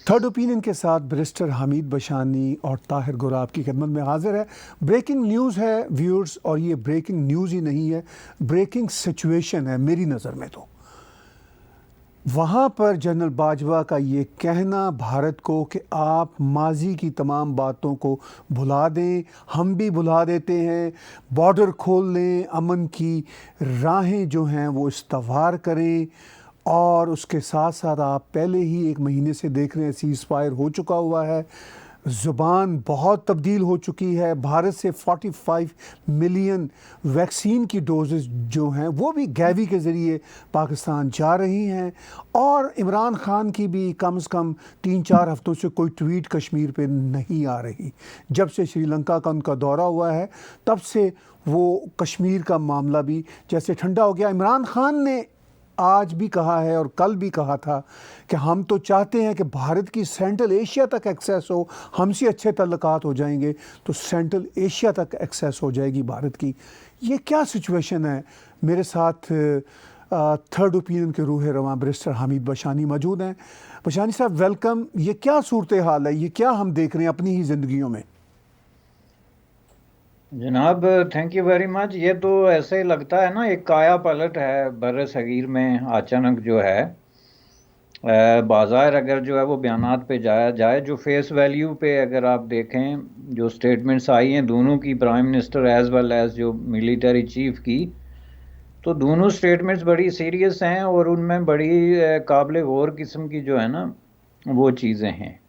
Third opinion के साथ barrister Hamid Bashani और ताहिर गोरा आपकी खिदमत में हाजिर है। ब्रेकिंग न्यूज़ है व्यूअर्स, और ये ब्रेकिंग न्यूज़ ही नहीं है, ब्रेकिंग सिचुएशन है मेरी नज़र में। तो वहाँ पर जनरल बाजवा का ये कहना भारत को कि आप माजी की तमाम बातों को भुला दें, हम भी भुला देते हैं, बॉर्डर खोल लें, अमन की राहें जो हैं वो इस्तवार करें, और उसके साथ साथ आप पहले ही एक महीने से देख रहे हैं सीज़ फायर हो चुका हुआ है, ज़ुबान बहुत तब्दील हो चुकी है। भारत से 45 मिलियन वैक्सीन की डोजेज़ जो हैं वो भी गैवी के ज़रिए पाकिस्तान जा रही हैं, और इमरान ख़ान की भी कम से कम 3-4 हफ़्तों से कोई ट्वीट कश्मीर पे नहीं आ रही। जब से श्रीलंका का उनका दौरा हुआ है तब से वो कश्मीर का मामला भी जैसे ठंडा हो गया। इमरान ख़ान ने आज भी कहा है और कल भी कहा था कि हम तो चाहते हैं कि भारत की सेंट्रल एशिया तक एक्सेस हो, हमसे अच्छे तल्लुकात हो जाएंगे तो सेंट्रल एशिया तक एक्सेस हो जाएगी भारत की। ये क्या सिचुएशन है? मेरे साथ थर्ड ओपिनियन के रूह रवां बैरिस्टर हामिद बशानी मौजूद हैं। बशानी साहब वेलकम। ये क्या सूरत हाल है, ये क्या हम देख रहे हैं अपनी ही ज़िंदगियों में? जनाब, थैंक यू वेरी मच। ये तो ऐसे लगता है ना, एक काया पलट है बर्रे सगीर में अचानक जो है। बाज़ार अगर जो है वो बयानात पे जाया जाए, जो फेस वैल्यू पे अगर आप देखें, जो स्टेटमेंट्स आई हैं दोनों की, prime minister as well as जो मिलिट्री चीफ की, तो दोनों स्टेटमेंट्स बड़ी सीरियस हैं और उनमें बड़ी काबिल गौर किस्म की जो है ना वो चीज़ें हैं।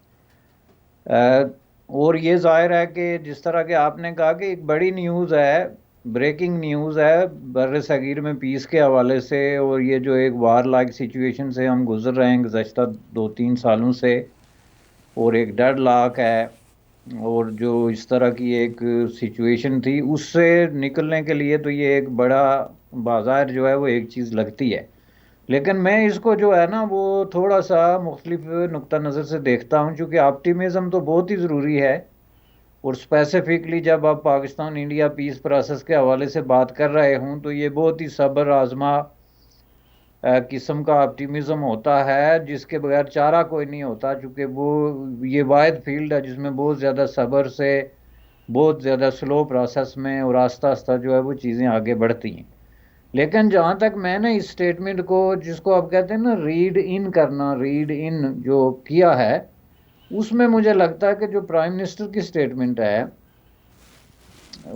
और ये जाहिर है कि जिस तरह के आपने कहा कि एक बड़ी न्यूज़ है, ब्रेकिंग न्यूज़ है बर्रे सगीर में पीस के हवाले से, और ये जो एक वार लाइक सिचुएशन से हम गुजर रहे हैं गुज़श्ता 2-3 सालों से, और एक डेड लॉक है, और जो इस तरह की एक सिचुएशन थी उससे निकलने के लिए तो ये एक बड़ा बाजार जो है वो एक चीज़ लगती है। लेकिन मैं इसको जो है ना वो थोड़ा सा मुख्तलिफ नुक्ता नज़र से देखता हूँ, क्योंकि ऑप्टिमिज़म तो बहुत ही ज़रूरी है। और स्पेसिफिकली जब आप पाकिस्तान इंडिया पीस प्रोसेस के हवाले से बात कर रहे हूँ तो ये बहुत ही सब्र आजमा किस्म का ऑप्टिमिज़म होता है, जिसके बगैर चारा कोई नहीं होता, चूँकि वो ये वाहिद फील्ड है जिसमें बहुत ज़्यादा सब्र से, बहुत ज़्यादा स्लो प्रोसेस में और आस्ता आस्ता जो है वो चीज़ें आगे बढ़ती हैं। लेकिन जहाँ तक मैंने इस स्टेटमेंट को, जिसको आप कहते हैं ना रीड इन करना, रीड इन जो किया है, उसमें मुझे लगता है कि जो प्राइम मिनिस्टर की स्टेटमेंट है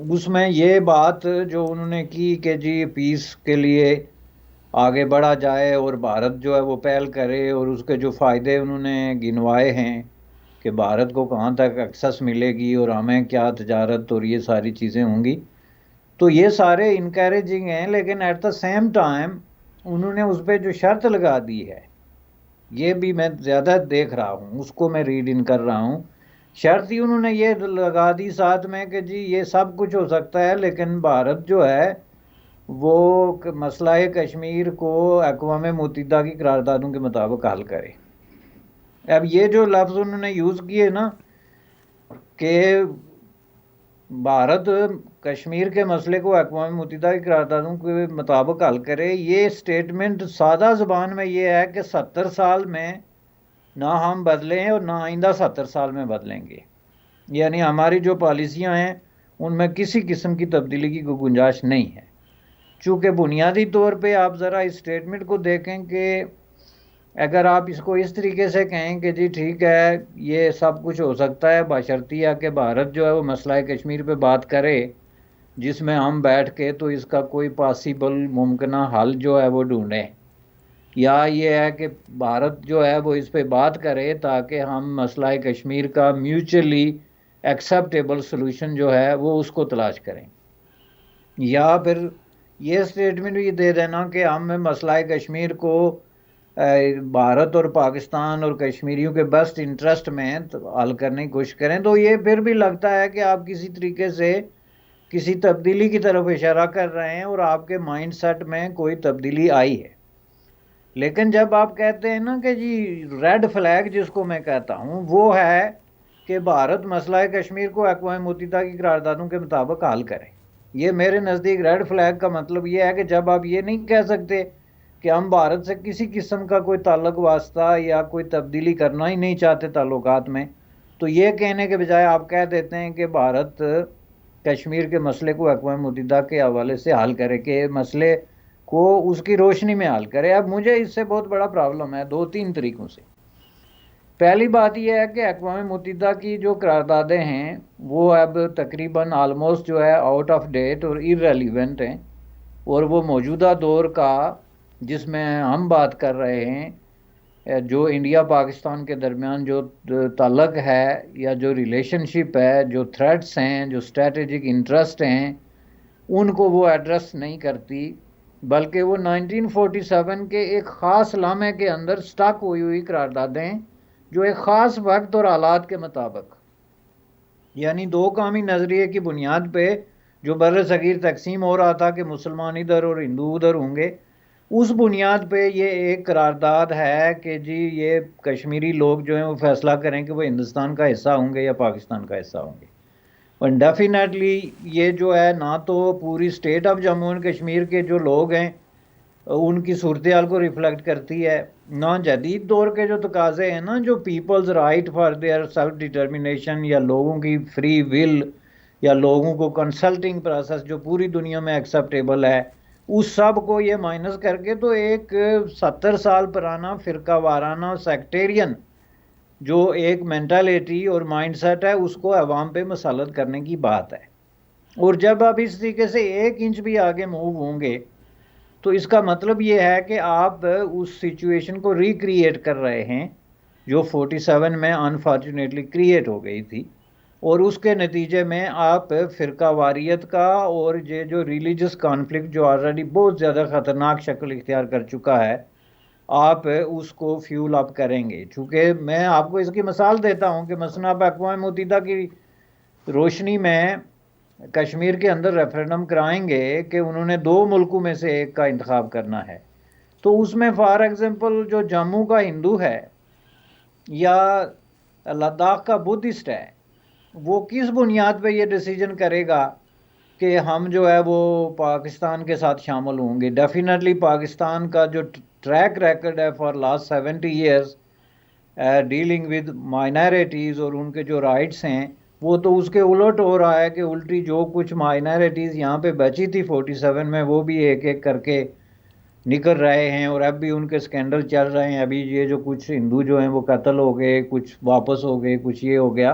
उसमें ये बात जो उन्होंने की कि जी पीस के लिए आगे बढ़ा जाए और भारत जो है वो पहल करे, और उसके जो फ़ायदे उन्होंने गिनवाए हैं कि भारत को कहाँ तक एक्सेस मिलेगी और हमें क्या तजारत और ये सारी चीज़ें होंगी, तो ये सारे इनकरेजिंग हैं। लेकिन एट द सेम टाइम उन्होंने उस पर जो शर्त लगा दी है, ये भी मैं ज़्यादा देख रहा हूँ, उसको मैं रीड इन कर रहा हूँ। शर्त ही उन्होंने ये लगा दी साथ में कि जी ये सब कुछ हो सकता है लेकिन भारत जो है वो मसला कश्मीर को अक़वाम मुत्तहिदा की करारदादों के मुताबिक हल करे। अब ये जो लफ्ज़ उन्होंने यूज़ किए ना कि भारत कश्मीर के मसले को अक़वाम मुत्तहिदा की करारदादों के मुताबिक हल करे, ये स्टेटमेंट सादा ज़बान में ये है कि 70 साल में ना हम बदलें और ना आइंदा 70 साल में बदलेंगे। यानी हमारी जो पॉलिसियां हैं उनमें किसी किस्म की तब्दीली की कोई गुंजाइश नहीं है। चूँकि बुनियादी तौर पे आप ज़रा इस स्टेटमेंट को देखें कि अगर आप इसको इस तरीके से कहें कि जी ठीक है ये सब कुछ हो सकता है, बशर्तिया कि भारत जो है वो मसला कश्मीर पे बात करे जिसमें हम बैठ के तो इसका कोई पॉसिबल मुमकिन हल जो है वो ढूंढें, या ये है कि भारत जो है वो इस पे बात करे ताकि हम मसला कश्मीर का म्यूचुअली एक्सेप्टेबल सोल्यूशन जो है वो उसको तलाश करें, या फिर ये स्टेटमेंट भी दे देना कि हम मसला कश्मीर को भारत और पाकिस्तान और कश्मीरियों के बेस्ट इंटरेस्ट में तो हल करने की कोशिश करें। तो ये फिर भी लगता है कि आप किसी तरीके से किसी तब्दीली की तरफ इशारा कर रहे हैं और आपके माइंड सेट में कोई तब्दीली आई है। लेकिन जब आप कहते हैं ना कि जी रेड फ्लैग जिसको मैं कहता हूँ वो है कि भारत मसला कश्मीर को अक़वाम मुत्तहिदा की करारदादों के मुताबिक हल करे, ये मेरे नज़दीक रेड फ्लैग का मतलब ये है कि जब आप ये नहीं कह सकते कि हम भारत से किसी किस्म का कोई ताल्लुक वास्ता या कोई तब्दीली करना ही नहीं चाहते ताल्लुकात में, तो ये कहने के बजाय आप कह देते हैं कि भारत कश्मीर के मसले को अक़वाम मुत्तहिदा के हवाले से हल करे, कि मसले को उसकी रोशनी में हल करे। अब मुझे इससे बहुत बड़ा प्रॉब्लम है दो तीन तरीक़ों से। पहली बात यह है कि अक़वाम मुत्तहिदा की जो करारदादें हैं वो अब तकरीबन आलमोस्ट जो है आउट ऑफ डेट और इररेलेवेंट हैं, और वो मौजूदा दौर का जिसमें हम बात कर रहे हैं, जो इंडिया पाकिस्तान के दरमियान जो ताल्लुक़ है या जो रिलेशनशिप है, जो थ्रेट्स हैं, जो स्ट्रेटेजिक इंटरेस्ट हैं, उनको वो एड्रेस नहीं करती, बल्कि वो 1947 के एक ख़ास लम्हे के अंदर स्टक हुई करारदादें, जो एक ख़ास वक्त और हालात के मुताबिक, यानी दो कौमी नज़रिए की बुनियाद पे जो बर्र सगीर तकसीम हो रहा था कि मुसलमान इधर और हिंदू उधर होंगे, उस बुनियाद पे ये एक करारदाद है कि जी ये कश्मीरी लोग जो हैं वो फैसला करें कि वो हिंदुस्तान का हिस्सा होंगे या पाकिस्तान का हिस्सा होंगे। और डेफिनेटली ये जो है ना तो पूरी state of Jammu and Kashmir के जो लोग हैं उनकी सूरत हाल को रिफ्लेक्ट करती है, ना जदीद दौर के जो तकाजे हैं ना, जो people's right for their self determination या लोगों की फ्री विल या लोगों को कंसल्टिंग प्रोसेस जो पूरी दुनिया में एक्सेप्टेबल है, उस सब को ये माइनस करके तो एक 70 साल पुराना फ़िरका वाराना सेक्टेरियन जो एक मेंटालिटी और माइंडसेट है उसको अवाम पे मसलत करने की बात है। और जब आप इस तरीके से 1 इंच भी आगे मूव होंगे तो इसका मतलब ये है कि आप उस सिचुएशन को रिक्रिएट कर रहे हैं जो 47 में अनफॉर्चुनेटली क्रिएट हो गई थी, और उसके नतीजे में आप फ़िरका वारियत का और ये जो रिलीजियस कॉन्फ्लिक्ट जो ऑलरेडी बहुत ज़्यादा ख़तरनाक शक्ल इख्तियार कर चुका है, आप उसको फ्यूल अप करेंगे। चूँकि मैं आपको इसकी मिसाल देता हूँ कि मसलन आप अक़वाम मुत्तहिदा की रोशनी में कश्मीर के अंदर रेफरेंडम कराएंगे कि उन्होंने 2 मुल्कों में से एक का इंतखाब करना है, तो उसमें फॉर एग्ज़ाम्पल जो जम्मू का हिंदू है या लद्दाख का बुद्धिस्ट है, वो किस बुनियाद पे ये डिसीजन करेगा कि हम जो है वो पाकिस्तान के साथ शामिल होंगे। डेफिनेटली पाकिस्तान का जो ट्रैक रिकॉर्ड है for last 70 years dealing with minorities और उनके जो राइट्स हैं, वो तो उसके उलट हो रहा है कि उल्टी जो कुछ माइनॉरिटीज़ यहाँ पे बची थी 47 में वो भी एक एक करके निकल रहे हैं, और अब भी उनके स्कैंडल चल रहे हैं। अभी ये जो कुछ हिंदू जो हैं वो कत्ल हो गए, कुछ वापस हो गए, कुछ ये हो गया,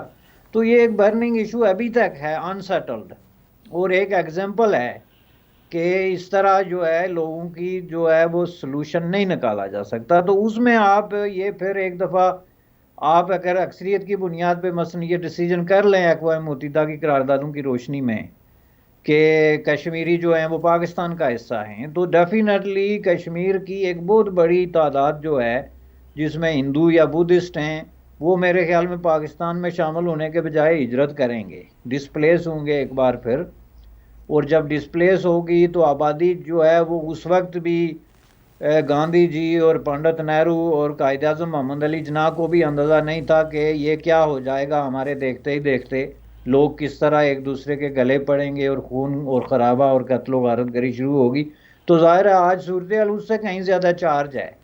तो ये एक बर्निंग इशू अभी तक है अनसेटल्ड, और एक एग्जांपल है कि इस तरह जो है लोगों की जो है वो सलूशन नहीं निकाला जा सकता। तो उसमें आप ये फिर एक दफ़ा आप अगर अक्सरियत की बुनियाद पे मसलन ये डिसीजन कर लें अक़वाम मुत्तहिदा की करारदादों की रोशनी में कि कश्मीरी जो हैं वो पाकिस्तान का हिस्सा हैं, तो डेफिनेटली कश्मीर की एक बहुत बड़ी तादाद जो है जिसमें हिंदू या बुद्धिस्ट हैं, वो मेरे ख्याल में पाकिस्तान में शामिल होने के बजाय हिजरत करेंगे, डिस्प्लेस होंगे एक बार फिर। और जब डिस्प्लेस होगी तो आबादी जो है वो उस वक्त भी गांधी जी और पंडित नेहरू और कायद आज़म मोहम्मद अली जिन्ना को भी अंदाज़ा नहीं था कि ये क्या हो जाएगा, हमारे देखते ही देखते लोग किस तरह एक दूसरे के गले पड़ेंगे और खून और ख़राबा और कत्ल व गारत गरी शुरू होगी। तो ज़ाहिर है आज सूरत हाल उससे कहीं ज़्यादा चार्ज है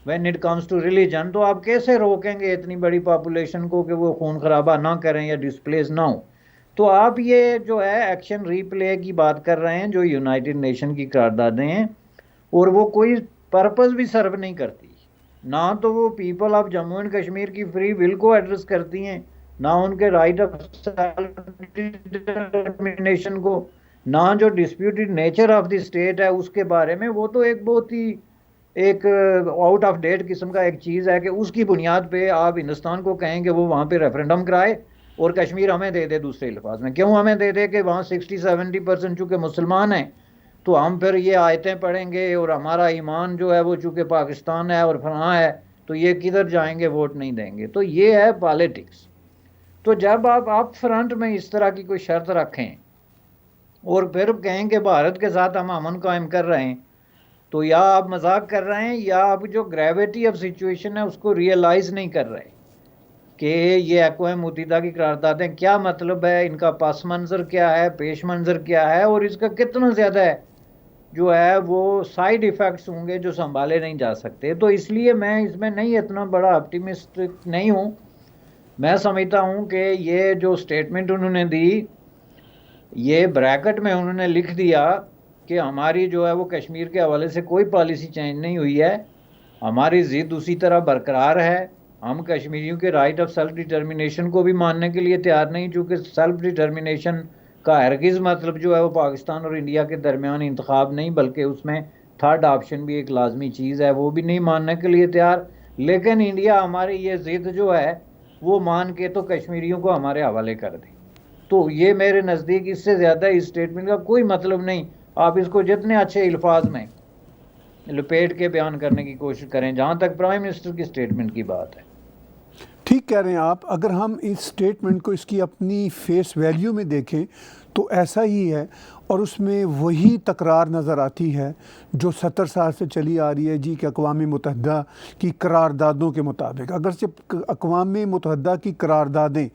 when it comes to religion. तो आप कैसे रोकेंगे इतनी बड़ी पॉपुलेशन को कि वो खून खराबा ना करें या डिस्प्लेस ना हो। तो आप ये जो है एक्शन रीप्ले की बात कर रहे हैं जो यूनाइटेड नेशन की करारदादें हैं, और वो कोई पर्पस भी सर्व नहीं करती, ना तो वो people of Jammu and Kashmir की फ्री विल को एड्रेस करती हैं, ना उनके राइट ऑफ सेल्फ डिटरमिनेशन को, ना जो disputed nature of the state है उसके बारे में। वो तो एक बहुत ही एक आउट ऑफ डेट किस्म का एक चीज़ है कि उसकी बुनियाद पे आप हिंदुस्तान को कहें कि वो वहाँ पे रेफरेंडम कराए और कश्मीर हमें दे दे। दूसरे अल्फाज में क्यों हमें दे दे कि वहाँ 60-70% चूँकि मुसलमान हैं, तो हम फिर ये आयतें पढ़ेंगे और हमारा ईमान जो है वो चूँकि पाकिस्तान है और फलां है, तो ये किधर जाएंगे, वोट नहीं देंगे। तो ये है पॉलिटिक्स। तो जब आप फ्रंट में इस तरह की कोई शर्त रखें और फिर कहें कि भारत के साथ हम अमन कायम कर रहे हैं, तो या आप मजाक कर रहे हैं या आप जो ग्रेविटी ऑफ सिचुएशन है उसको रियलाइज़ नहीं कर रहे कि ये अक़वाम मुत्तहिदा की करारदादें क्या मतलब है, इनका पस मंज़र क्या है, पेश मंज़र क्या है, और इसका कितना ज़्यादा है जो है वो साइड इफ़ेक्ट्स होंगे जो संभाले नहीं जा सकते। तो इसलिए मैं इसमें नहीं इतना बड़ा ऑप्टिमिस्टिक नहीं हूँ। मैं समझता हूँ कि ये जो स्टेटमेंट उन्होंने दी, ये ब्रैकेट में उन्होंने लिख दिया कि हमारी जो है वो कश्मीर के हवाले से कोई पॉलिसी चेंज नहीं हुई है, हमारी ज़िद उसी तरह बरकरार है। हम कश्मीरियों के राइट ऑफ सेल्फ डिटर्मिनेशन को भी मानने के लिए तैयार नहीं, चूँकि सेल्फ डिटर्मिनेशन का हरगिज़ मतलब जो है वो पाकिस्तान और इंडिया के दरमियान इंतखाब नहीं, बल्कि उसमें थर्ड ऑप्शन भी एक लाजमी चीज़ है, वो भी नहीं मानने के लिए तैयार। लेकिन इंडिया हमारी ये ज़िद जो है वो मान के तो कश्मीरियों को हमारे हवाले कर दे। तो ये मेरे नज़दीक इससे ज़्यादा इस स्टेटमेंट का कोई मतलब नहीं। आप इसको जितने अच्छे अल्फाज में लपेट के बयान करने की कोशिश करें, जहाँ तक प्राइम मिनिस्टर की स्टेटमेंट की बात है। ठीक कह रहे हैं आप। अगर हम इस स्टेटमेंट को इसकी अपनी फेस वैल्यू में देखें तो ऐसा ही है, और उसमें वही तकरार नज़र आती है जो 70 साल से चली आ रही है जी, कि अक़वाम मुत्तहिदा की करारदादों के मुताबिक, अगर से अक़वाम मुत्तहिदा की करारदादें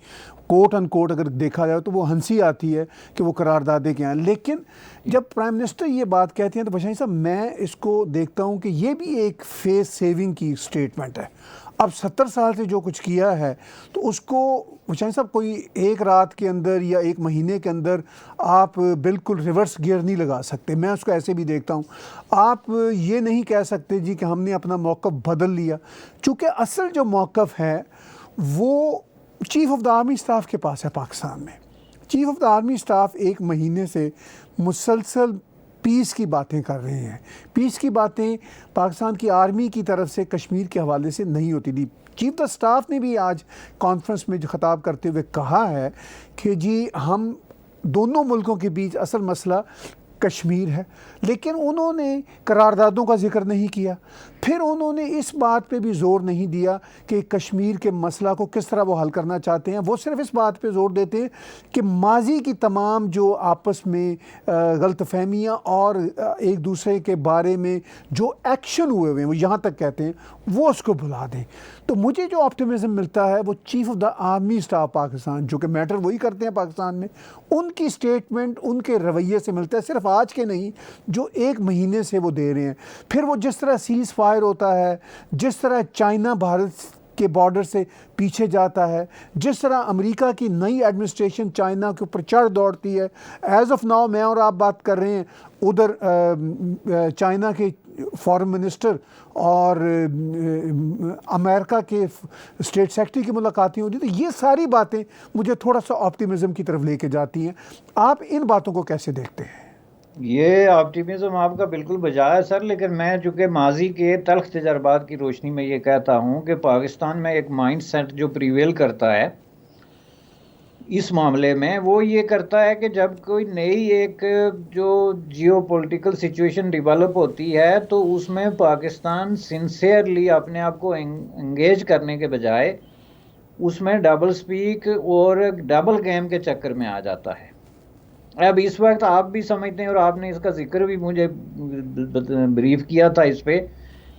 कोट अनकोट अगर देखा जाए तो वो हंसी आती है कि वो करारदादें क्या हैं। लेकिन जब प्राइम मिनिस्टर ये बात कहते हैं तो बशाई साहब मैं इसको देखता हूँ कि ये भी एक फेस सेविंग की स्टेटमेंट है। अब 70 साल से जो कुछ किया है तो उसको हुसैन साहब कोई एक रात के अंदर या एक महीने के अंदर आप बिल्कुल रिवर्स गियर नहीं लगा सकते। मैं उसको ऐसे भी देखता हूँ। आप ये नहीं कह सकते जी कि हमने अपना मौक़िफ़ बदल लिया, चूँकि असल जो मौक़िफ़ है वो chief of the army staff के पास है। पाकिस्तान में chief of the army staff एक महीने से मुसलसल पीस की बातें कर रहे हैं। पीस की बातें पाकिस्तान की आर्मी की तरफ से कश्मीर के हवाले से नहीं होती थी। चीफ ऑफ स्टाफ ने भी आज कॉन्फ्रेंस में जो खिताब करते हुए कहा है कि जी हम दोनों मुल्कों के बीच असल मसला कश्मीर है, लेकिन उन्होंने करारदादों का जिक्र नहीं किया। फिर उन्होंने इस बात पे भी ज़ोर नहीं दिया कि कश्मीर के मसला को किस तरह वो हल करना चाहते हैं। वो सिर्फ इस बात पे ज़ोर देते हैं कि माजी की तमाम जो आपस में गलतफहमियाँ और एक दूसरे के बारे में जो एक्शन हुए हुए हैं, वो यहाँ तक कहते हैं, वो उसको भुला दें। तो मुझे जो ऑप्टिमिज़म मिलता है वो chief of the army staff Pakistan, जो कि मैटर वही करते हैं पाकिस्तान में, उनकी स्टेटमेंट, उनके रवैये से मिलता है। सिर्फ आज के नहीं, जो एक महीने से वो दे रहे हैं। फिर वो जिस तरह सीज़ फायर होता है, जिस तरह चाइना भारत के बॉर्डर से पीछे जाता है, जिस तरह अमेरिका की नई एडमिनिस्ट्रेशन चाइना के ऊपर चढ़ दौड़ती है। एज़ ऑफ नाउ मैं और आप बात कर रहे हैं, उधर चाइना के फॉरेन मिनिस्टर और अमेरिका के स्टेट सेक्रेटरी की मुलाकातें होती। तो ये सारी बातें मुझे थोड़ा सा ऑप्टिमिज़म की तरफ लेके जाती हैं। आप इन बातों को कैसे देखते हैं? ये ऑप्टिमिज्म आपका बिल्कुल बजाय है सर, लेकिन मैं चूँकि माजी के तल्ख तजर्बात की रोशनी में ये कहता हूँ कि पाकिस्तान में एक माइंड सेट जो प्रीवेल करता है इस मामले में, वो ये करता है कि जब कोई नई एक जो जियो पॉलिटिकल सिचुएशन डेवलप होती है तो उसमें पाकिस्तान सिंसियरली अपने आप को एंगेज करने के बजाय उसमें डबल स्पीक और डबल गेम के चक्कर में आ जाता है। अब इस वक्त आप भी समझते हैं और आपने इसका जिक्र भी मुझे ब्रीफ किया था इस पे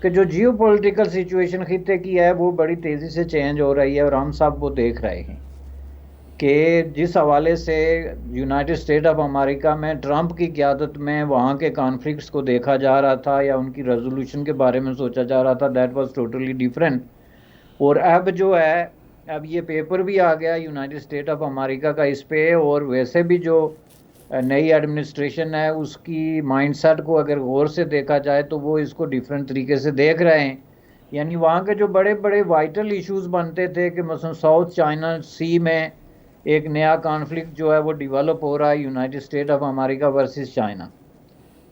कि जो जियो पॉलिटिकल सिचुएशन खित्ते की है वो बड़ी तेज़ी से चेंज हो रही है, और हम सब वो देख रहे हैं कि जिस हवाले से यूनाइटेड स्टेट ऑफ अमेरिका में ट्रंप की क़यादत में वहाँ के कॉन्फ्लिक्ट्स को देखा जा रहा था या उनकी रेजोल्यूशन के बारे में सोचा जा रहा था, दैट वाज टोटली डिफरेंट। और अब जो है, अब ये पेपर भी आ गया यूनाइटेड स्टेट ऑफ अमेरिका का इस पे, और वैसे भी जो नई एडमिनिस्ट्रेशन है उसकी माइंडसेट को अगर गौर से देखा जाए तो वो इसको डिफरेंट तरीके से देख रहे हैं। यानी वहाँ के जो बड़े बड़े वाइटल इश्यूज बनते थे कि मसलन साउथ चाइना सी में एक नया कॉन्फ्लिक्ट जो है वो डेवलप हो रहा है United state of America versus China,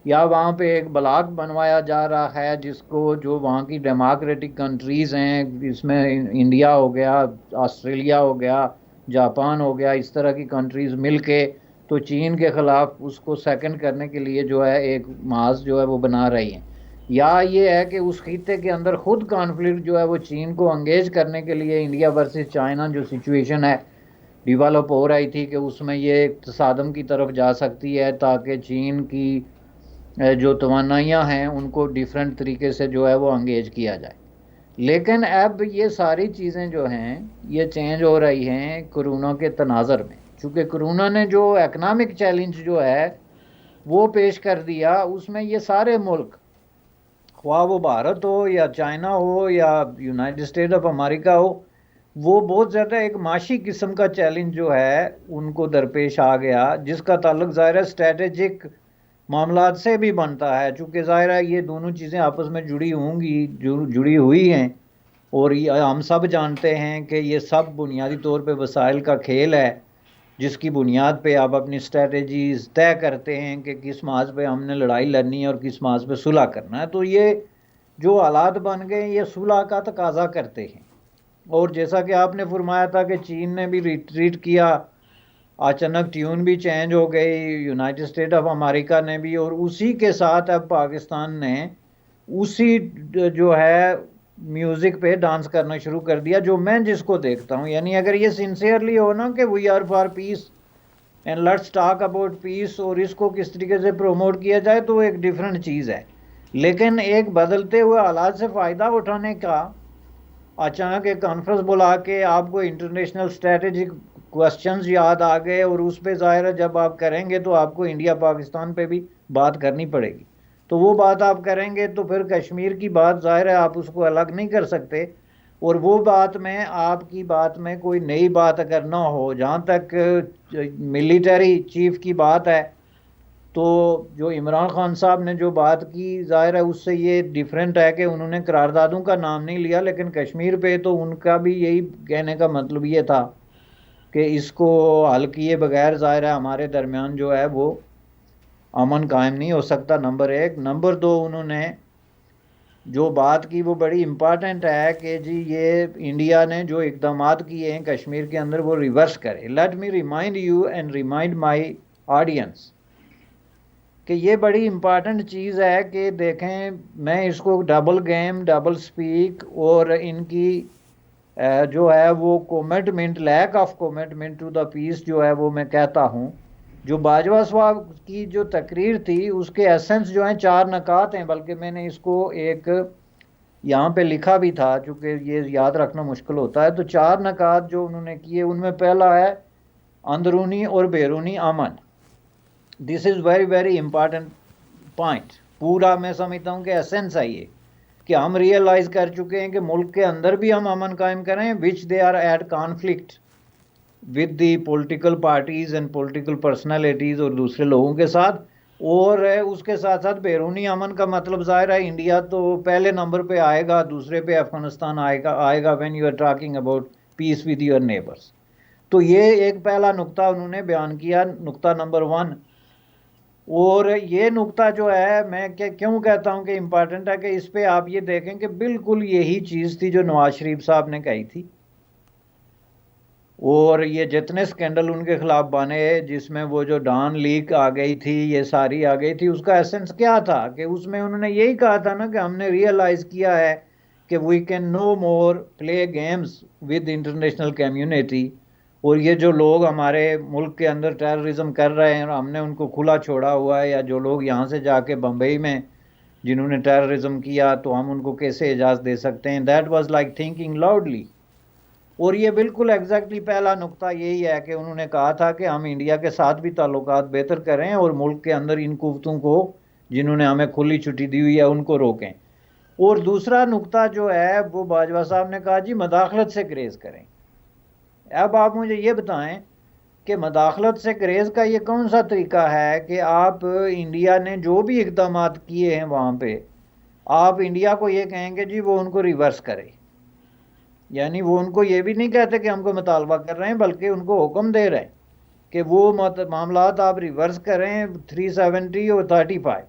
या वहाँ पे एक ब्लॉक बनवाया जा रहा है जिसको जो वहाँ की डेमोक्रेटिक कंट्रीज़ हैं, इसमें इंडिया हो गया, ऑस्ट्रेलिया हो गया, जापान हो गया, इस तरह की कंट्रीज़ मिल के तो चीन के ख़िलाफ़ उसको सेकंड करने के लिए जो है एक मास जो है वो बना रही हैं। या ये है कि उस खित्ते के अंदर ख़ुद कॉन्फ्लिक्ट जो है वो चीन को एंगेज करने के लिए इंडिया वर्सेस चाइना जो सिचुएशन है डेवलप हो रही थी कि उसमें ये तसादम की तरफ जा सकती है, ताकि चीन की जो तवानाइयाँ हैं उनको डिफरेंट तरीके से जो है वो एंगेज किया जाए। लेकिन अब ये सारी चीज़ें जो हैं ये चेंज हो रही हैं कोरोना के तनाज़र में, चूँकि कोरोना ने जो इकनॉमिक चैलेंज जो है वो पेश कर दिया, उसमें ये सारे मुल्क, ख्वाह वो भारत हो या चाइना हो या यूनाइटेड स्टेट ऑफ अमेरिका हो, वो बहुत ज़्यादा एक माशी किस्म का चैलेंज जो है उनको दरपेश आ गया, जिसका ताल्लुक ज़ाहिर है स्ट्रेटेजिक मामलात से भी बनता है, चूँकि ज़ाहिर है ये दोनों चीज़ें आपस में जुड़ी होंगी, जुड़ी हुई हैं। और ये हम सब जानते हैं कि ये सब बुनियादी तौर पे वसाइल का खेल है, जिसकी बुनियाद पे आप अपनी स्ट्रेटजीज तय करते हैं कि किस माज पे हमने लड़ाई लड़नी है और किस माज पे सुलह करना है। तो ये जो हालात बन गए ये सुलह का तकाजा करते हैं। और जैसा कि आपने फरमाया था कि चीन ने भी रिट्रीट किया, अचानक ट्यून भी चेंज हो गई, यूनाइटेड स्टेट ऑफ अमेरिका ने भी, और उसी के साथ अब पाकिस्तान ने उसी जो है म्यूजिक पे डांस करना शुरू कर दिया, जो मैं जिसको देखता हूँ, यानी अगर ये सिंसियरली हो ना कि we are for peace and let's talk about peace, और इसको किस तरीके से प्रमोट किया जाए, तो एक डिफरेंट चीज़ है। लेकिन एक बदलते हुए हालात से फ़ायदा उठाने का अचानक एक कॉन्फ्रेंस बुला के आपको इंटरनेशनल स्ट्रेटेजिक क्वेश्चंस याद आ गए, और उस पे ज़ाहिर है जब आप करेंगे तो आपको इंडिया पाकिस्तान पे भी बात करनी पड़ेगी। तो वो बात आप करेंगे तो फिर कश्मीर की बात ज़ाहिर है आप उसको अलग नहीं कर सकते, और वो बात में आपकी बात में कोई नई बात अगर ना हो, जहाँ तक मिलिट्री चीफ की बात है, तो जो इमरान खान साहब ने जो बात की, ज़ाहिर है उससे ये डिफरेंट है कि उन्होंने करारदादों का नाम नहीं लिया, लेकिन कश्मीर पे तो उनका भी यही कहने का मतलब ये था कि इसको हल किए बगैर ज़ाहिर है हमारे दरमियान जो है वो अमन कायम नहीं हो सकता, नंबर एक। नंबर दो, उन्होंने जो बात की वो बड़ी इम्पॉर्टेंट है कि जी ये इंडिया ने जो इकदाम किए हैं कश्मीर के अंदर वो रिवर्स करे। Let me remind you and remind my audience कि ये बड़ी इम्पॉर्टेंट चीज़ है कि देखें, मैं इसको डबल गेम, डबल स्पीक और इनकी जो है वो commitment, lack of commitment to the peace जो है वो मैं कहता हूँ। जो बाजवा साहब की जो तकरीर थी उसके एसेंस जो हैं 4 नकात हैं, बल्कि मैंने इसको एक यहाँ पे लिखा भी था, चूँकि ये याद रखना मुश्किल होता है। तो 4 नकात जो उन्होंने किए उनमें पहला है अंदरूनी और बैरूनी अमन। This is very very important point. पूरा मैं समझता हूँ कि एसेंस है ये, कि हम रियलाइज कर चुके हैं कि मुल्क के अंदर भी हम अमन कायम करें, which they are at conflict with the political parties and political personalities और दूसरे लोगों के साथ। और उसके साथ साथ बैरूनी अमन का मतलब ज़ाहिर है इंडिया तो पहले नंबर पे आएगा, दूसरे पे अफगानिस्तान आएगा when you are talking about peace with your neighbours. तो ये एक पहला नुक्ता उन्होंने बयान किया, नुक्ता नंबर 1। और ये नुक्ता जो है मैं क्यों कहता हूँ कि इम्पॉर्टेंट है, कि इस पे आप ये देखें कि बिल्कुल यही चीज़ थी जो नवाज शरीफ साहब ने कही थी, और ये जितने स्कैंडल उनके खिलाफ बने, जिसमें वो जो डॉन लीक आ गई थी, ये सारी आ गई थी, उसका एसेंस क्या था कि उसमें उन्होंने यही कहा था ना कि हमने रियलाइज़ किया है कि we can no more play games with international community, और ये जो लोग हमारे मुल्क के अंदर टेररिज्म कर रहे हैं और हमने उनको खुला छोड़ा हुआ है, या जो लोग यहाँ से जाके बम्बई में जिन्होंने टेररिज्म किया, तो हम उनको कैसे इजाज़त दे सकते हैं। That was like thinking loudly. और ये बिल्कुल एग्जैक्टली पहला नुक्ता यही है कि उन्होंने कहा था कि हम इंडिया के साथ भी ताल्लुकात बेहतर करें और मुल्क के अंदर इन कुव्वतों को जिन्होंने हमें खुली छुट्टी दी हुई है उनको रोकें। और दूसरा नुक्ता जो है वो बाजवा साहब ने कहा जी मदाखलत से ग्रेज करें। अब आप मुझे ये बताएं कि मदाखलत से ग्रेज का ये कौन सा तरीका है कि आप इंडिया ने जो भी इकदाम किए हैं वहाँ पे आप इंडिया को ये कहेंगे जी वो उनको रिवर्स करे, यानी वो उनको ये भी नहीं कहते कि हमको मुतालबा कर रहे हैं, बल्कि उनको हुक्म दे रहे हैं कि वो मामलात आप रिवर्स करें 370 और 35।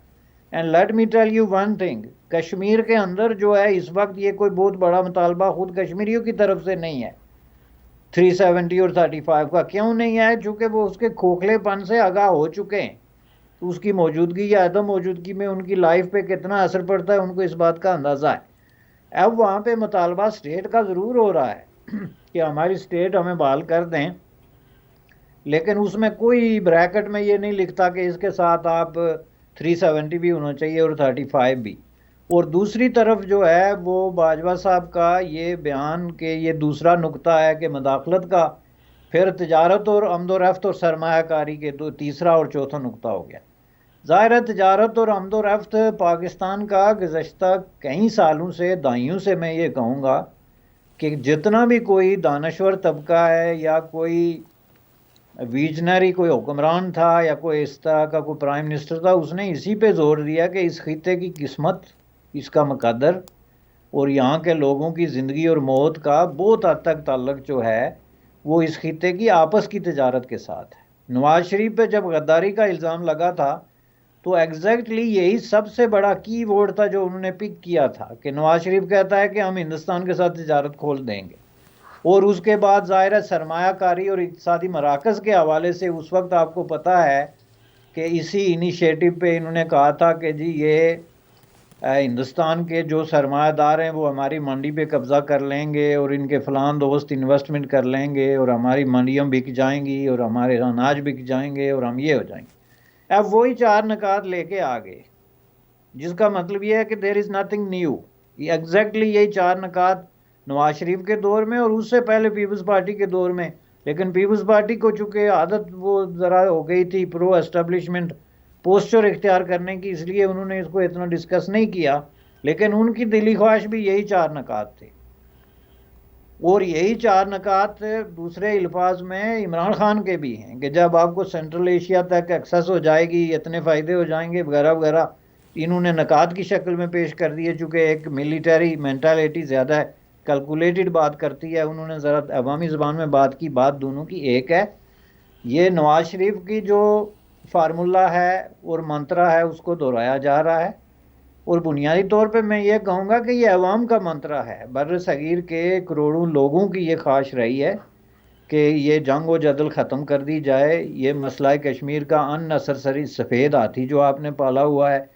And let me tell you one thing, Kashmir के अंदर जो है इस वक्त ये कोई बहुत बड़ा मुतालबा खुद कश्मीरियों की तरफ से नहीं है 370 और 35 का। क्यों नहीं है? चूँकि वो उसके खोखलेपन से आगाह हो चुके हैं, तो उसकी मौजूदगी या अदम मौजूदगी में उनकी लाइफ पे कितना असर पड़ता है उनको इस बात का अंदाज़ा है। अब वहाँ पे मुतालबा स्टेट का ज़रूर हो रहा है कि हमारी स्टेट हमें बहाल कर दें, लेकिन उसमें कोई ब्रैकेट में ये नहीं लिखता कि इसके साथ आप 370 भी होना चाहिए और 35 भी। और दूसरी तरफ जो है वो बाजवा साहब का ये बयान के ये दूसरा नुक्ता है कि मदाखलत का, फिर तजारत और आमदोरफ्त और सरमायाकारी के दो तीसरा और चौथा नुक्ता हो गया। ज़ाहिर है तजारत और आमदोरफ्त पाकिस्तान का गुज़श्ता कई सालों से, दहाइयों से मैं ये कहूँगा कि जितना भी कोई दानश्वर तबका है या कोई विजनरी कोई हुक्मरान था या कोई इस तरह का कोई प्राइम मिनिस्टर था, उसने इसी पे जोर दिया कि इस खित्ते की किस्मत, इसका मुकद्दर और यहाँ के लोगों की ज़िंदगी और मौत का बहुत हद तक ताल्लुक जो है वो इस खित्ते की आपस की तजारत के साथ है। नवाज शरीफ पे जब गद्दारी का इल्ज़ाम लगा था तो एग्जैक्टली यही सबसे बड़ा की वर्ड था जो उन्होंने पिक किया था कि नवाज शरीफ कहता है कि हम हिंदुस्तान के साथ तजारत खोल देंगे। और उसके बाद ज़ाहिर है सरमायाकारी और इक़्तिसादी मराकज़ के हवाले से उस वक्त आपको पता है कि इसी इनिशिएटिव पे इन्होंने कहा था कि जी ये हिंदुस्तान के जो सरमायादार हैं वो हमारी मंडी पे कब्ज़ा कर लेंगे और इनके फ़लान दोस्त इन्वेस्टमेंट कर लेंगे और हमारी मंडियाँ बिक जाएंगी और हमारे अनाज बिक जाएंगे और हम ये हो जाएंगे। अब वही चार नकात लेके आ गए, जिसका मतलब ये है कि there is nothing new. Exactly यही चार नकात नवाज शरीफ के दौर में और उससे पहले पीपल्स पार्टी के दौर में, लेकिन पीपल्स पार्टी को चूँकि आदत वो ज़रा हो गई थी प्रो एस्टेब्लिशमेंट पोस्चर इख्तियार करने की, इसलिए उन्होंने इसको इतना डिस्कस नहीं किया। लेकिन उनकी दिली ख्वाहिश भी यही चार नकात थे और यही चार नकात दूसरे अल्फाज में इमरान खान के भी हैं कि जब आपको सेंट्रल एशिया तक एक्सेस हो जाएगी, इतने फ़ायदे हो जाएंगे वगैरह वगैरह, इन्होंने नकात की शक्ल में पेश कर दिए। चूँकि एक मिलिटरी मेंटालिटी ज़्यादा है, कैलकुलेटेड बात करती है, उन्होंने ज़रा अवामी ज़बान में बात की। बात दोनों की एक है, ये नवाज शरीफ की जो फार्मूला है और मंत्रा है उसको दोहराया जा रहा है और बुनियादी तौर पे मैं ये कहूँगा कि ये अवाम का मंत्रा है। बर्र सगीर के करोड़ों लोगों की ये ख्वाहिश रही है कि ये जंग व जदल ख़त्म कर दी जाए। ये मसला कश्मीर का अननेसेसरी सफ़ेद हाथी जो आपने पाला हुआ है,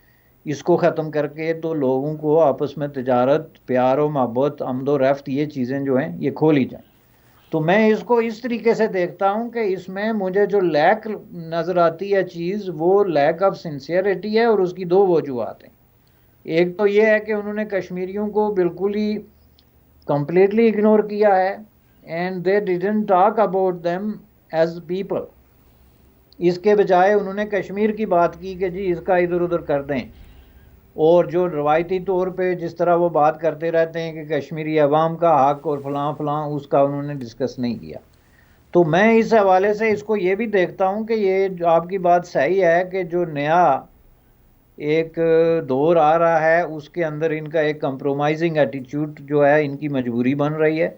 इसको ख़त्म करके तो लोगों को आपस में तजारत, प्यार और मोहब्बत, आमदो रफ्त, ये चीज़ें जो हैं ये खोली जाएँ। तो मैं इसको इस तरीके से देखता हूँ कि इसमें मुझे जो लैक नज़र आती है चीज़, वो लैक ऑफ सिंसियरिटी है और उसकी दो वजूहत हैं। एक तो ये है कि उन्होंने कश्मीरियों को बिल्कुल ही कंप्लीटली इग्नोर किया है and they didn't talk about them as people. इसके बजाय उन्होंने कश्मीर की बात की कि जी इसका इधर उधर कर दें, और जो रवायती तौर पे जिस तरह वो बात करते रहते हैं कि कश्मीरी अवाम का हक और फलां फलां, उसका उन्होंने डिस्कस नहीं किया। तो मैं इस हवाले से इसको ये भी देखता हूँ कि ये जो आपकी बात सही है कि जो नया एक दौर आ रहा है उसके अंदर इनका एक कंप्रोमाइजिंग एटीट्यूड जो है इनकी मजबूरी बन रही है।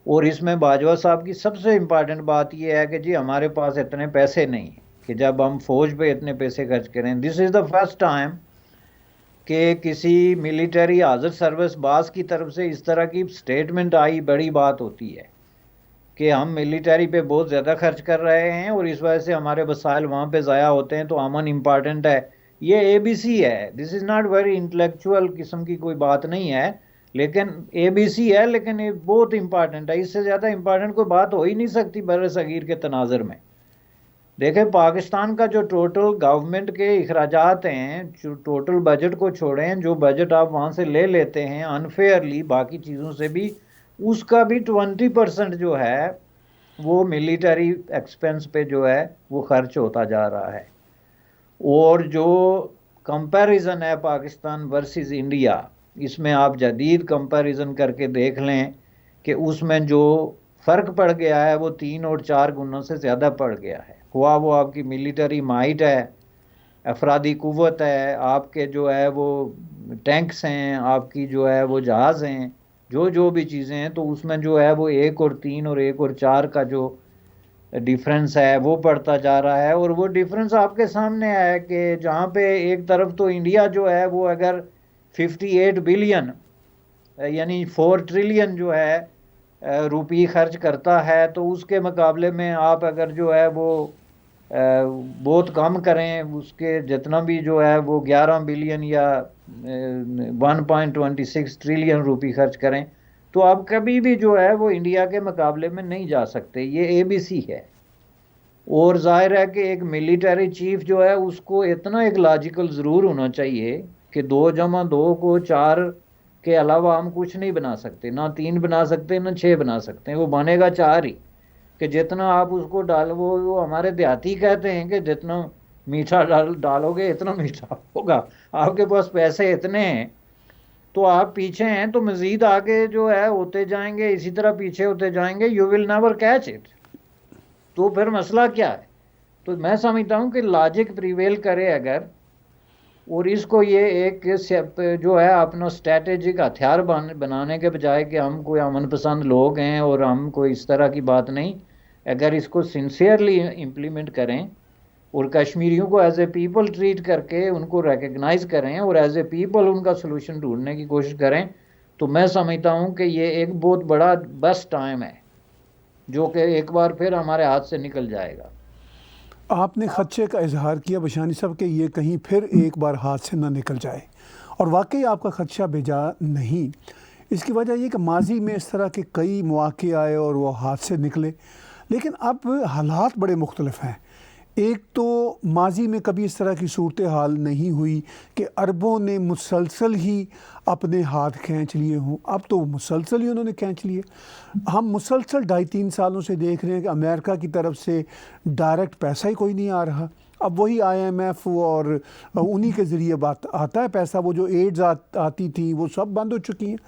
और इसमें बाजवा साहब की सबसे इम्पॉर्टेंट बात यह है कि जी हमारे पास इतने पैसे नहीं हैं कि जब हम फौज पे इतने पैसे खर्च करें। This is the first time कि किसी मिलिट्री हाजिर सर्विस बास की तरफ से इस तरह की स्टेटमेंट आई। बड़ी बात होती है कि हम मिलिट्री पे बहुत ज़्यादा खर्च कर रहे हैं और इस वजह से हमारे वसाइल वहाँ पे ज़ाया होते हैं, तो अमन इम्पॉर्टेंट है। ये ABC है, this is not very intellectual किस्म की कोई बात नहीं है, लेकिन ABC है, लेकिन ये बहुत इंपॉर्टेंट है। इससे ज़्यादा इंपॉर्टेंट कोई बात हो ही नहीं सकती बर सगीर के तनाज़र में। देखें पाकिस्तान का जो टोटल गवर्नमेंट के अखराजात हैं, जो टोटल बजट को छोड़ें, जो बजट आप वहाँ से ले लेते हैं अनफेयरली बाकी चीज़ों से भी, उसका भी 20% जो है वो मिलिट्री एक्सपेंस पे जो है वो खर्च होता जा रहा है। और जो कंपैरिजन है पाकिस्तान वर्सेस इंडिया, इसमें आप जदीद कंपैरिजन करके देख लें कि उसमें जो फ़र्क पड़ गया है वो 3 और 4 गुना से ज़्यादा पड़ गया है। हुआ वो आपकी मिलिट्री माइट है, अफरादी कुव्वत है, आपके जो है वो टैंक्स हैं, आपकी जो है वो जहाज़ हैं, जो भी चीज़ें हैं, तो उसमें जो है वो 1 और 3 और 1 और 4 का जो डिफरेंस है वो बढ़ता जा रहा है। और वो डिफरेंस आपके सामने है कि जहाँ पे एक तरफ तो इंडिया जो है वो अगर 58 बिलियन यानी 4 ट्रिलियन जो है रुपये खर्च करता है, तो उसके मुकाबले में आप अगर जो है वो बहुत कम करें, उसके जितना भी जो है वो 11 बिलियन या 1.26 ट्रिलियन रुपये खर्च करें, तो आप कभी भी जो है वो इंडिया के मुकाबले में नहीं जा सकते। ये ABC है। और जाहिर है कि एक मिलिट्री चीफ जो है उसको इतना एक लॉजिकल ज़रूर होना चाहिए कि 2 जमा 2 को 4 के अलावा हम कुछ नहीं बना सकते, ना 3 बना सकते ना 6 बना सकते हैं, वो बनेगा 4 ही। कि जितना आप उसको डाल, वो हमारे देहाती कहते हैं कि जितना मीठा डालोगे इतना मीठा होगा, आपके पास पैसे इतने हैं, तो आप पीछे हैं तो मजीद आगे जो है होते जाएंगे, इसी तरह पीछे होते जाएंगे, you will never catch it. तो फिर मसला क्या है? तो मैं समझता हूँ कि लॉजिक प्रिवेल करे अगर, और इसको ये एक जो है अपना स्ट्रैटेजिक हथियार बनाने के बजाय कि हम कोई अमन पसंद लोग हैं और हम कोई इस तरह की बात नहीं, अगर इसको सिंसियरली इम्प्लीमेंट करें और कश्मीरियों को एज ए पीपल ट्रीट करके उनको रिकग्नाइज करें और एज ए पीपल उनका सोल्यूशन ढूंढने की कोशिश करें, तो मैं समझता हूँ कि ये एक बहुत बड़ा बेस्ट टाइम है जो कि एक बार फिर हमारे हाथ से निकल जाएगा। आपने खदशे का इजहार किया बशानी साहब कि ये कहीं फिर एक बार हाथ से ना निकल जाए, और वाकई आपका खदशा बेजा नहीं। इसकी वजह ये कि माजी में इस तरह के कई मौके आए और वो हाथ से निकले, लेकिन अब हालात बड़े मुख्तलिफ हैं। एक तो माजी में कभी इस तरह की सूरत हाल नहीं हुई कि अरबों ने मुसलसल ही अपने हाथ खींच लिए हों, अब तो मुसलसल ही उन्होंने खींच लिए। हम मुसलसल 2.5-3 सालों से देख रहे हैं कि अमेरिका की तरफ से डायरेक्ट पैसा ही कोई नहीं आ रहा। अब वही IMF और उन्हीं के ज़रिए बात आता है पैसा, वो जो एड्स आती थी वो सब बंद हो चुकी हैं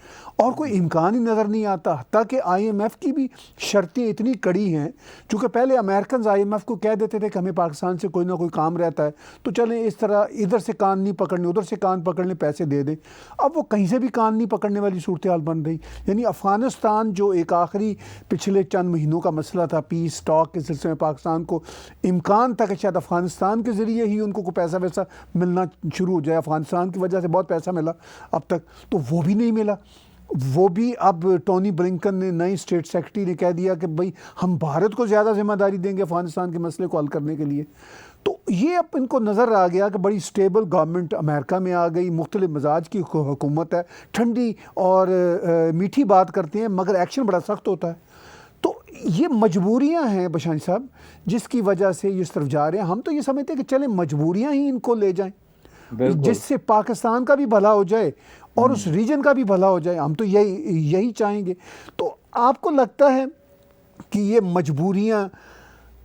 और कोई इम्कान ही नज़र नहीं आता। ताकि IMF की भी शर्तें इतनी कड़ी हैं, चूँकि पहले अमेरिकन IMF को कह देते थे कि हमें पाकिस्तान से कोई ना कोई काम रहता है तो चलें इस तरह इधर से कान नहीं पकड़ने उधर से कान पकड़ने पैसे दे दें। अब वो कहीं से भी कान नहीं पकड़ने वाली सूरत हाल बन रही। यानी अफ़गानिस्तान जो एक आखिरी पिछले चंद महीनों का मसला था पीस टॉक के सिलसिले में, पाकिस्तान को इम्कान था कि शायद अफ़गानिस्तान के ज़रिए ही उनको कोई पैसा वैसा मिलना शुरू हो जाए। अफ़गानिस्तान की वजह से बहुत पैसा मिला अब तक, तो वो भी नहीं मिला। वो भी अब टोनी ब्लिंकन ने, नई स्टेट सेक्रेटरी ने कह दिया कि भाई हम भारत को ज़्यादा जिम्मेदारी देंगे अफ़गानिस्तान के मसले को हल करने के लिए। तो ये अब इनको नज़र आ गया कि बड़ी स्टेबल गवर्नमेंट अमेरिका में आ गई, मुख्तलिफ मिजाज की हुकूमत है, ठंडी और मीठी बात करते हैं मगर एक्शन बड़ा सख्त होता है। तो ये मजबूरियां हैं बशानी साहब जिसकी वजह से इस तरफ जा रहे हैं। हम तो ये समझते हैं कि चलें मजबूरियां ही इनको ले जाएं, जिससे पाकिस्तान का भी भला हो जाए और उस रीजन का भी भला हो जाए। हम तो यही चाहेंगे। तो आपको लगता है कि ये मजबूरियां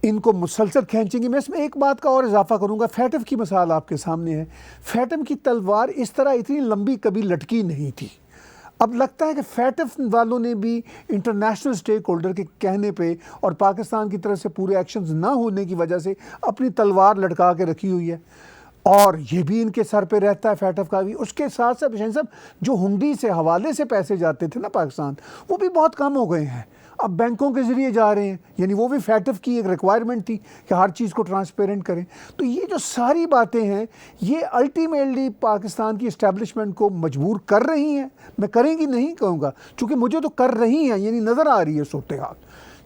इनको मुसलसल खींचेंगी? मैं इसमें एक बात का और इजाफा करूंगा, फैटफ की मिसाल आपके सामने है। फैटफ की तलवार इस तरह इतनी लंबी कभी लटकी नहीं थी। अब लगता है कि फैटफ वालों ने भी इंटरनेशनल स्टेक होल्डर के कहने पे और पाकिस्तान की तरफ से पूरे एक्शंस ना होने की वजह से अपनी तलवार लटका के रखी हुई है, और ये भी इनके सर पे रहता है फैटफ का भी। उसके साथ साथ हुसैन साहब जो हुंडी से हवाले से पैसे जाते थे ना पाकिस्तान, वो भी बहुत कम हो गए हैं, अब बैंकों के ज़रिए जा रहे हैं। यानी वो भी फैटफ की एक रिक्वायरमेंट थी कि हर चीज़ को ट्रांसपेरेंट करें। तो ये जो सारी बातें हैं ये अल्टीमेटली पाकिस्तान की इस्टेब्लिशमेंट को मजबूर कर रही हैं। मैं करेंगी नहीं कहूँगा, चूँकि मुझे तो कर रही हैं, यानी नज़र आ रही है सूरत हाल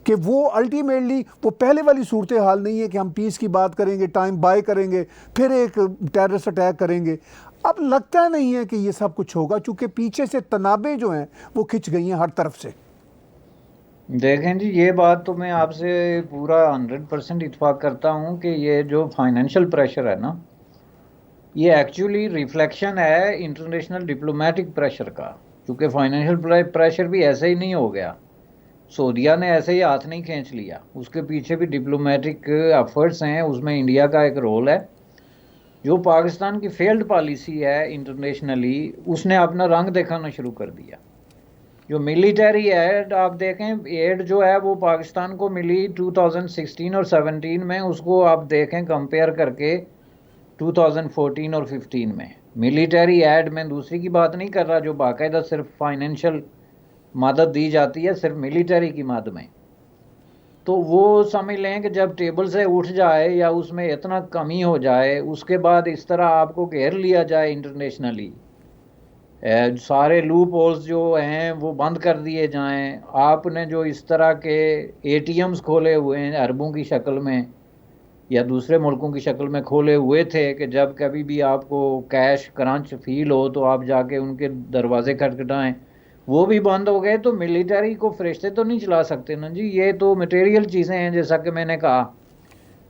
कि वो अल्टीमेटली वो पहले वाली सूरत हाल नहीं है कि हम पीस की बात करेंगे, टाइम बाय करेंगे, फिर एक टेररिस्ट अटैक करेंगे। अब लगता नहीं है कि ये सब कुछ होगा, चूँकि पीछे से तनाबें जो हैं वो खिंच गई हैं हर तरफ से। देखें जी, ये बात तो मैं आपसे पूरा 100% इत्फाक करता हूँ कि ये जो फाइनेंशियल प्रेशर है ना, ये एक्चुअली रिफ्लेक्शन है इंटरनेशनल डिप्लोमेटिक प्रेशर का। क्योंकि फाइनेंशियल प्रेशर भी ऐसे ही नहीं हो गया, सऊदीया ने ऐसे ही हाथ नहीं खींच लिया, उसके पीछे भी डिप्लोमेटिक एफर्ट्स हैं, उसमें इंडिया का एक रोल है। जो पाकिस्तान की फेल्ड पॉलिसी है इंटरनेशनली, उसने अपना रंग दिखाना शुरू कर दिया। जो मिलिटरी एड आप देखें, एड जो है वो पाकिस्तान को मिली 2016 और 17 में, उसको आप देखें कंपेयर करके 2014 और 15 में। मिलिटरी एड में दूसरी की बात नहीं कर रहा, जो बाकायदा सिर्फ फाइनेंशियल मदद दी जाती है सिर्फ मिलिटरी की मद में, तो वो समझ लें कि जब टेबल से उठ जाए या उसमें इतना कमी हो जाए, उसके बाद इस तरह आपको घेर लिया जाए इंटरनेशनली, सारे लूप होल्स जो हैं वो बंद कर दिए जाएं, आपने जो इस तरह के ATMs खोले हुए हैं अरबों की शक्ल में या दूसरे मुल्कों की शक्ल में खोले हुए थे कि जब कभी भी आपको कैश क्रंच फील हो तो आप जाके उनके दरवाजे खटखटाएं, वो भी बंद हो गए। तो मिलिटरी को फरिश्ते तो नहीं चला सकते ना जी, ये तो मटेरियल चीज़ें हैं। जैसा कि मैंने कहा,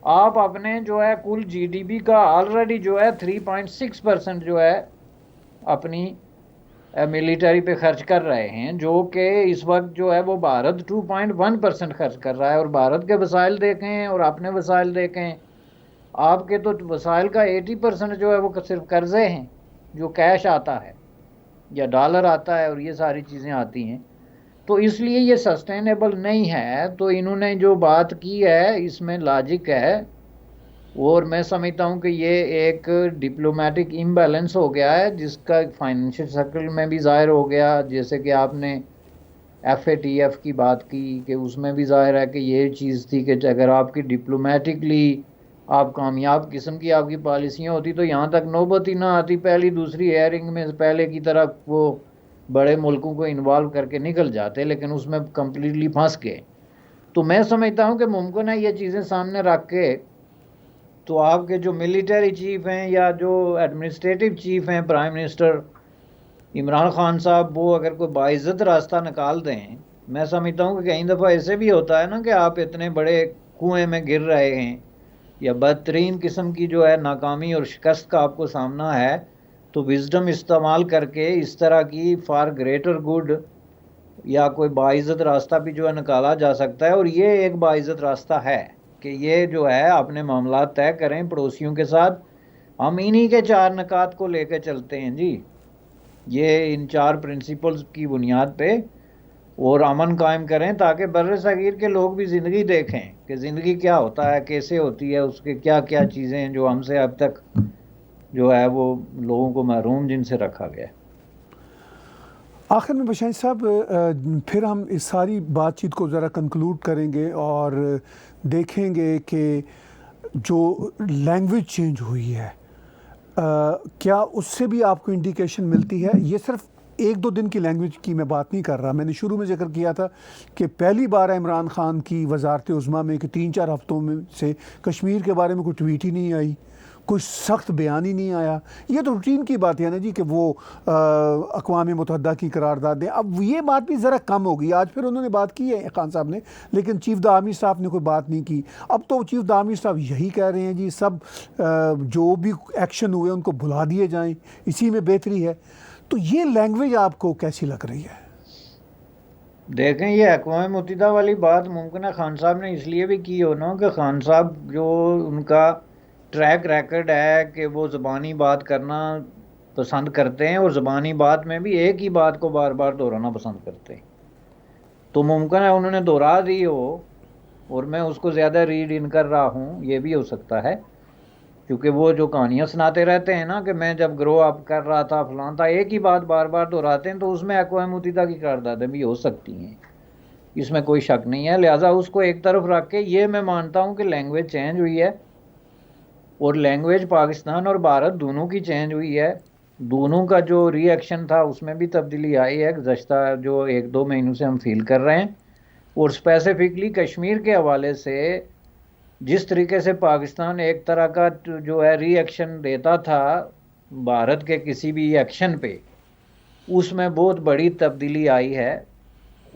आप अपने जो है कुल GDP का ऑलरेडी जो है 3.6% जो है अपनी मिलिटरी पे खर्च कर रहे हैं, जो कि इस वक्त जो है वो भारत 2.1% खर्च कर रहा है। और भारत के वसाइल देखें और अपने वसाइल देखें, आपके तो वसाइल का 80% जो है वो सिर्फ कर्जे हैं, जो कैश आता है या डॉलर आता है और ये सारी चीज़ें आती हैं। तो इसलिए ये सस्टेनेबल नहीं है। तो इन्होंने जो बात की है इसमें लॉजिक है, और मैं समझता हूँ कि ये एक डिप्लोमेटिक इम्बैलेंस हो गया है, जिसका फाइनेंशियल सर्कल में भी ज़ाहिर हो गया। जैसे कि आपने FATF की बात की कि उसमें भी ज़ाहिर है कि ये चीज़ थी कि अगर आपकी डिप्लोमेटिकली आप कामयाब किस्म की आपकी पॉलिसियाँ होती तो यहाँ तक नौबत ही ना आती, पहली दूसरी हेयरिंग में पहले की तरह वो बड़े मुल्कों को इन्वॉल्व करके निकल जाते, लेकिन उसमें कम्प्लीटली फंस गए। तो मैं समझता हूँ कि मुमकिन है ये चीज़ें सामने रख के तो आपके जो मिलिट्री चीफ हैं या जो एडमिनिस्ट्रेटिव चीफ हैं, प्राइम मिनिस्टर इमरान खान साहब, वो अगर कोई बाइज्जत रास्ता निकाल दें। मैं समझता हूँ कि कई दफ़ा ऐसे भी होता है ना कि आप इतने बड़े कुएं में गिर रहे हैं या बदतरीन किस्म की जो है नाकामी और शिकस्त का आपको सामना है, तो विजडम इस्तेमाल करके इस तरह की फॉर ग्रेटर गुड या कोई बाइज्जत रास्ता भी जो है निकाला जा सकता है। और ये एक बाइज्जत रास्ता है कि ये जो है अपने मामला तय करें पड़ोसियों के साथ। हम इन्हीं के 4 निकात को लेकर चलते हैं जी, ये इन 4 प्रिंसिपल्स की बुनियाद पे, और अमन कायम करें ताकि बर्रे सगीर के लोग भी ज़िंदगी देखें कि ज़िंदगी क्या होता है, कैसे होती है, उसके क्या क्या चीज़ें हैं जो हमसे अब तक जो है वो लोगों को महरूम जिनसे रखा गया है। आखिर में बशाइन साहब, फिर हम इस सारी बातचीत को ज़रा कंक्लूड करेंगे और देखेंगे कि जो लैंग्वेज चेंज हुई है, क्या उससे भी आपको इंडिकेशन मिलती है? ये सिर्फ 1-2 दिन की लैंग्वेज की मैं बात नहीं कर रहा। मैंने शुरू में जिक्र किया था कि पहली बार है इमरान खान की वजारत उज़्मा में कि 3-4 हफ्तों में से कश्मीर के बारे में कोई ट्वीट ही नहीं आई, कोई सख्त बयान ही नहीं आया। ये तो रूटीन की बात है ना जी कि वो अक़वाम मुत्तहिदा की करारदाद दें। अब ये बात भी ज़रा कम हो गई। आज फिर उन्होंने बात की है खान साहब ने, लेकिन चीफ द आर्मी स्टाफ ने कोई बात नहीं की। अब तो चीफ द आर्मी स्टाफ यही कह रहे हैं जी सब जो भी एक्शन हुए उनको भुला दिए जाएं, इसी में बेहतरी है। तो ये लैंग्वेज आपको कैसी लग रही है? देखें, ये अक़वाम मुत्तहिदा वाली बात मुमकिन है खान साहब ने इसलिए भी की हो ना कि खान साहब जो उनका ट्रैक रिकॉर्ड है कि वो ज़बानी बात करना पसंद करते हैं, और ज़बानी बात में भी एक ही बात को बार बार दोहराना पसंद करते हैं। तो मुमकिन है उन्होंने दोहरा दी हो और मैं उसको ज़्यादा रीड इन कर रहा हूँ, ये भी हो सकता है। क्योंकि वो जो कहानियाँ सुनाते रहते हैं ना कि मैं जब ग्रो अप कर रहा था फलां था, एक ही बात बार बार दोहराते हैं, तो उसमें अक़वाम मुत्तहिदा की करारदादें भी हो सकती हैं, इसमें कोई शक नहीं है। लिहाजा उसको एक तरफ रख के ये मैं मानता हूँ कि लैंग्वेज चेंज हुई है, और लैंग्वेज पाकिस्तान और भारत दोनों की चेंज हुई है। दोनों का जो रिएक्शन था उसमें भी तब्दीली आई है गुज़श्ता जो 1-2 महीनों से हम फील कर रहे हैं। और स्पेसिफिकली कश्मीर के हवाले से जिस तरीके से पाकिस्तान एक तरह का जो है रिएक्शन देता था भारत के किसी भी एक्शन पे, उसमें बहुत बड़ी तब्दीली आई है।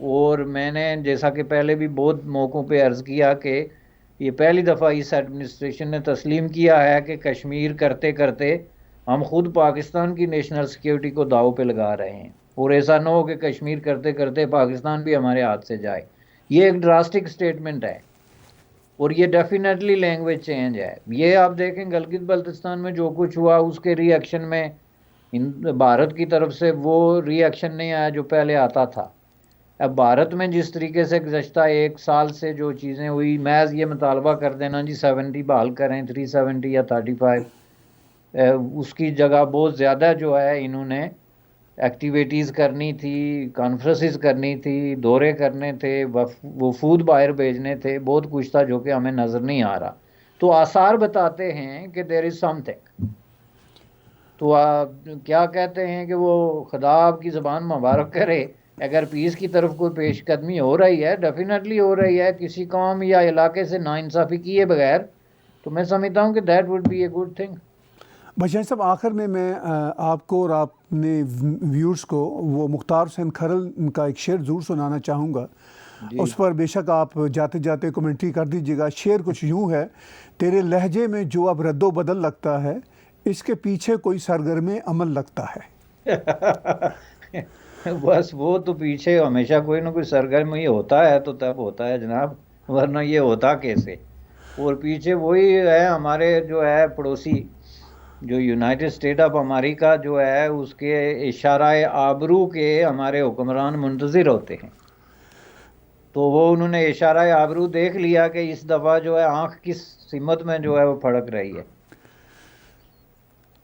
और मैंने जैसा कि पहले भी बहुत मौक़ों पे अर्ज़ किया कि ये पहली दफ़ा इस एडमिनिस्ट्रेशन ने तस्लीम किया है कि कश्मीर करते करते हम खुद पाकिस्तान की नेशनल सिक्योरिटी को दाव पे लगा रहे हैं, और ऐसा ना हो कि कश्मीर करते करते पाकिस्तान भी हमारे हाथ से जाए। ये एक ड्रास्टिक स्टेटमेंट है, और ये डेफिनेटली लैंग्वेज चेंज है। ये आप देखें गिलगित बल्तिस्तान में जो कुछ हुआ उसके रिएक्शन में भारत की तरफ से वो रिएक्शन नहीं आया जो पहले आता था। अब भारत में जिस तरीके से गुज़श्ता 1 साल से जो चीज़ें हुई, महज ये मुतालबा कर देना जी 70 बहाल करें, 370 या 35, उसकी जगह बहुत ज़्यादा जो है इन्होंने एक्टिविटीज़ करनी थी, कॉन्फ्रेंसेस करनी थी, दौरे करने थे, वफूद बाहर भेजने थे, बहुत कुछ था जो कि हमें नज़र नहीं आ रहा। तो आसार बताते हैं कि देयर इज़ समथिंग। तो क्या कहते हैं कि वो खुदा आपकी ज़बान मुबारक करे, अगर पीस की तरफ कोई पेशकदमी हो रही है, डेफिनेटली हो रही है किसी कौम या इलाके से नाइंसाफ़ी किए बगैर, तो मैं समझता हूँ कि that would be a good thing. बशाइन साहब, आखिर में मैं आपको और आपने व्यूअर्स को वो मुख्तार हुसैन खरल का एक शेर ज़रूर सुनाना चाहूँगा। उस पर बेशक आप जाते जाते कमेंट्री कर दीजिएगा। शेर कुछ यूँ है, तेरे लहजे में जो अब रद्दो बदल लगता है, इसके पीछे कोई सरगर्म अमल लगता है। बस वो तो पीछे हमेशा कोई ना कोई सरगर्म ही होता है, तो तब होता है जनाब, वरना ये होता कैसे। और पीछे वही है हमारे जो है पड़ोसी, जो यूनाइटेड स्टेट ऑफ अमेरिका जो है, उसके इशारा आबरू के हमारे हुक्मरान मुंतज़िर होते हैं। तो वो उन्होंने इशारा आबरू देख लिया कि इस दफ़ा जो है आंख किस सिमत में जो है वो फड़क रही है।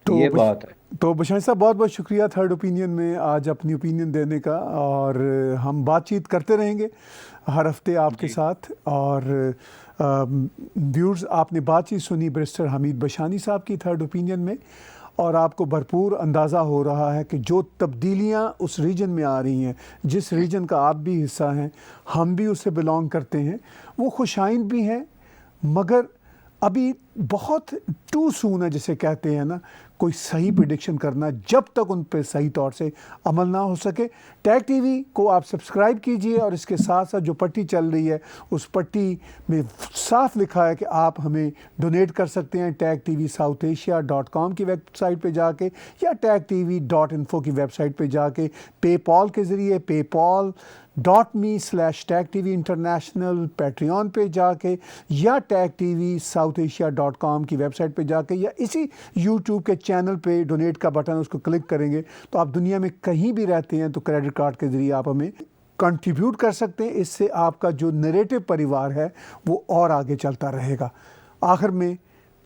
तो ये बात है। तो बशानी साहब बहुत बहुत शुक्रिया थर्ड ओपिनियन में आज अपनी ओपिनियन देने का, और हम बातचीत करते रहेंगे हर हफ्ते आपके जी। साथ। और व्यूअर्स, आपने बातचीत सुनी बैरिस्टर हमीद बशानी साहब की थर्ड ओपिनियन में, और आपको भरपूर अंदाज़ा हो रहा है कि जो तब्दीलियां उस रीजन में आ रही हैं, जिस रीजन का आप भी हिस्सा हैं, हम भी उससे बिलोंग करते हैं, वो खुशाइन भी हैं, मगर अभी बहुत टू सून है जिसे कहते हैं ना, कोई सही प्रिडिक्शन करना जब तक उन पर सही तौर से अमल ना हो सके। टैग टीवी को आप सब्सक्राइब कीजिए, और इसके साथ साथ जो पट्टी चल रही है उस पट्टी में साफ लिखा है कि आप हमें डोनेट कर सकते हैं tag TV south Asia .com की वेबसाइट पे जाके, या टैग टीवी .info की वेबसाइट पे जाके, पेपॉल के ज़रिए paypal.me/tagtv international, पैट्रियन पे जाके, या tag TV south Asia .com की वेबसाइट पे जाके, या इसी यूट्यूब के चैनल पे डोनेट का बटन उसको क्लिक करेंगे तो आप दुनिया में कहीं भी रहते हैं तो क्रेडिट कार्ड के ज़रिए आप हमें कंट्रीब्यूट कर सकते हैं। इससे आपका जो नरेटिव परिवार है वो और आगे चलता रहेगा। आखिर में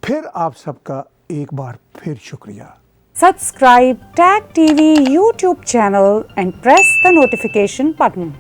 फिर आप सबका एक बार फिर शुक्रिया। Subscribe Tag TV YouTube channel and press the notification button.